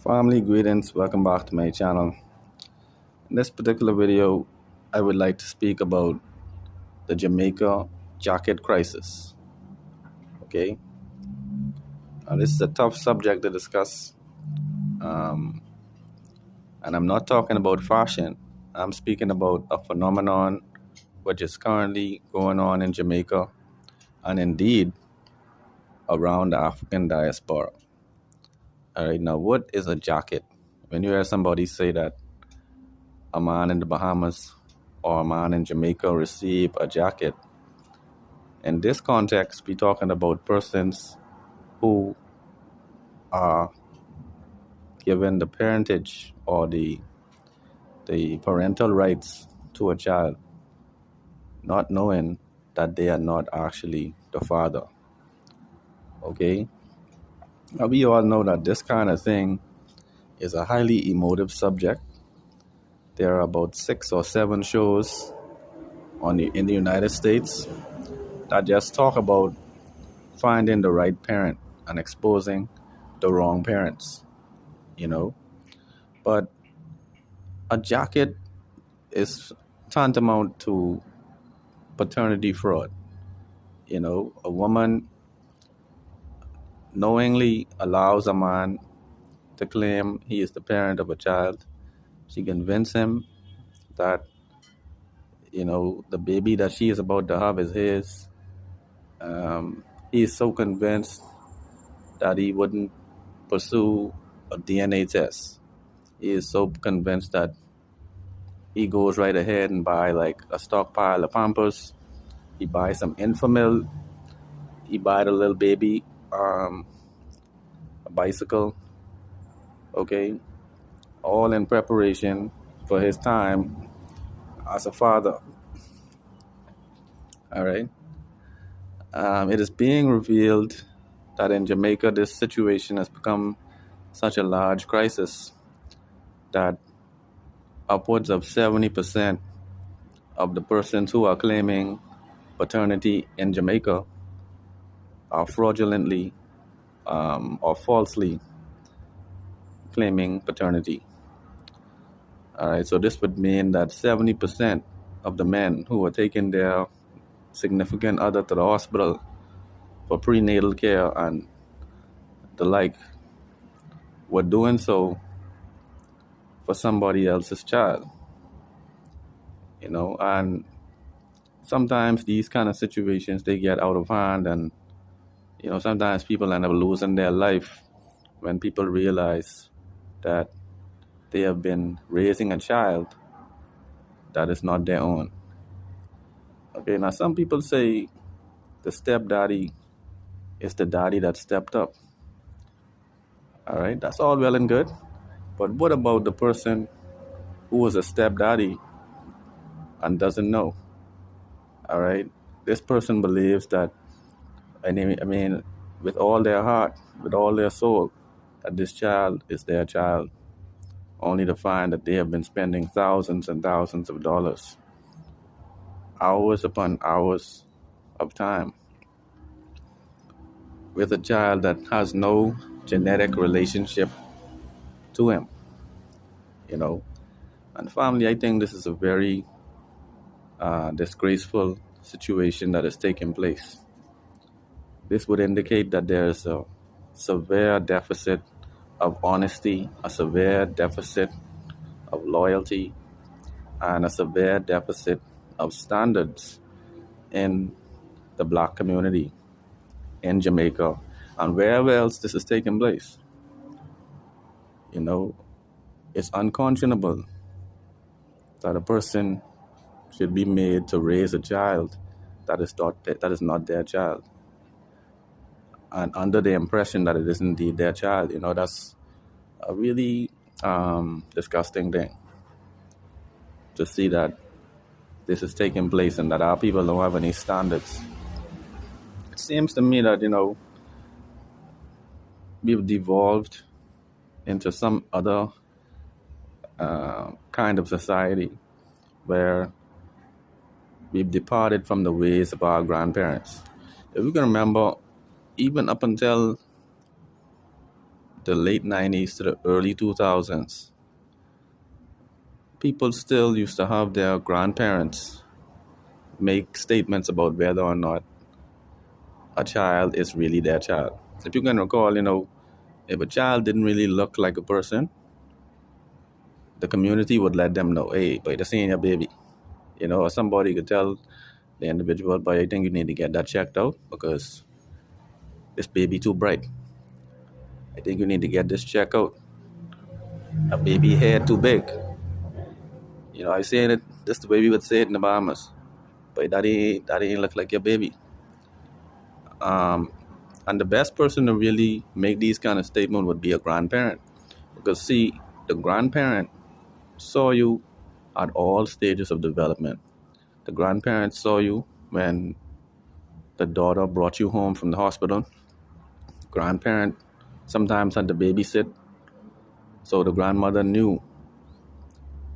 Family greetings, welcome back to my channel. In this particular video, I would like to speak about the Jamaica jacket crisis. Okay, this is a tough subject to discuss, and I'm not talking about fashion. I'm speaking about a phenomenon which is currently going on in Jamaica and indeed around the African diaspora. All right, now what is a jacket? When you hear somebody say that a man in the Bahamas or a man in Jamaica receive a jacket, in this context, we're talking about persons who are given the parentage or the parental rights to a child, not knowing that they are not actually the father. Okay? Now, we all know that this kind of thing is a highly emotive subject. There are about 6 or 7 shows in the United States that just talk about finding the right parent and exposing the wrong parents, you know. But a jacket is tantamount to paternity fraud. You know, a woman knowingly allows a man to claim he is the parent of a child. She convinces him that, the baby that she is about to have is his. He is so convinced that he wouldn't pursue a DNA test. He is so convinced that he goes right ahead and buy like a stockpile of Pampers. He buys some Infamil. He buy the little baby a bicycle. Okay, all in preparation for his time as a father. All right. It is being revealed that in Jamaica, this situation has become such a large crisis that upwards of 70% of the persons who are claiming paternity in Jamaica are fraudulently or falsely claiming paternity. All right, so this would mean that 70% of the men who are taking their significant other to the hospital for prenatal care and the like were doing so for somebody else's child. And sometimes these kind of situations, they get out of hand, and sometimes people end up losing their life when people realize that they have been raising a child that is not their own. Okay, now some people say the stepdaddy is the daddy that stepped up. All right, that's all well and good. But what about the person who was a stepdaddy and doesn't know? All right, this person believes that, I mean, with all their heart, with all their soul, that this child is their child, only to find that they have been spending thousands and thousands of dollars, hours upon hours of time, with a child that has no genetic relationship to him. And family, I think this is a very disgraceful situation that is taking place. This would indicate that there is a severe deficit of honesty, a severe deficit of loyalty, and a severe deficit of standards in the Black community in Jamaica and wherever else this is taking place. It's unconscionable that a person should be made to raise a child that is not their child, and under the impression that it is indeed their child. That's a really disgusting thing to see, that this is taking place and that our people don't have any standards. It seems to me that we've devolved into some other kind of society where we've departed from the ways of our grandparents. If we can remember, even up until the late 90s to the early 2000s, people still used to have their grandparents make statements about whether or not a child is really their child. If you can recall, if a child didn't really look like a person, the community would let them know, hey, but this ain't your baby. Or somebody could tell the individual, but I think you need to get that checked out because this baby too bright. I think you need to get this checked out. A baby head too big. I say it, this the way we would say it in the Bahamas. But that ain't look like your baby. And the best person to really make these kind of statements would be a grandparent. Because see, the grandparent saw you at all stages of development. The grandparent saw you when the daughter brought you home from the hospital. Grandparent sometimes had to babysit. So the grandmother knew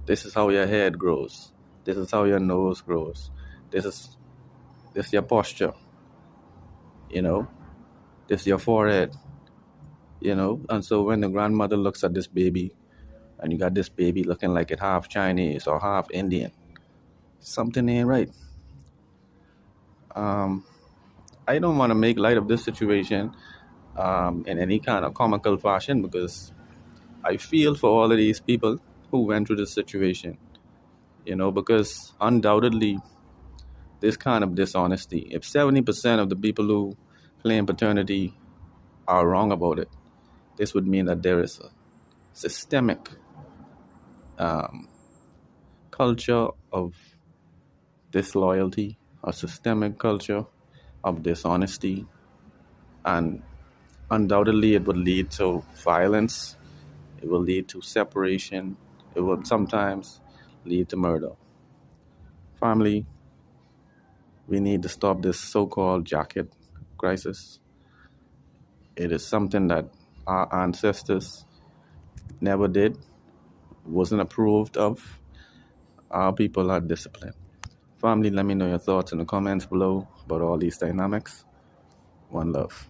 this is how your head grows. This is how your nose grows. This is your posture. This is your forehead. And so when the grandmother looks at this baby and you got this baby looking like it half Chinese or half Indian, something ain't right. I don't want to make light of this situation in any kind of comical fashion because I feel for all of these people who went through this situation, because undoubtedly this kind of dishonesty, if 70% of the people who claim paternity are wrong about it, this would mean that there is a systemic culture of disloyalty, a systemic culture of dishonesty, and undoubtedly it would lead to violence, it will lead to separation, it will sometimes lead to murder. Family, we need to stop this so-called jacket crisis. It is something that our ancestors never did, wasn't approved of. Our people are disciplined. Family, let me know your thoughts in the comments below about all these dynamics. One love.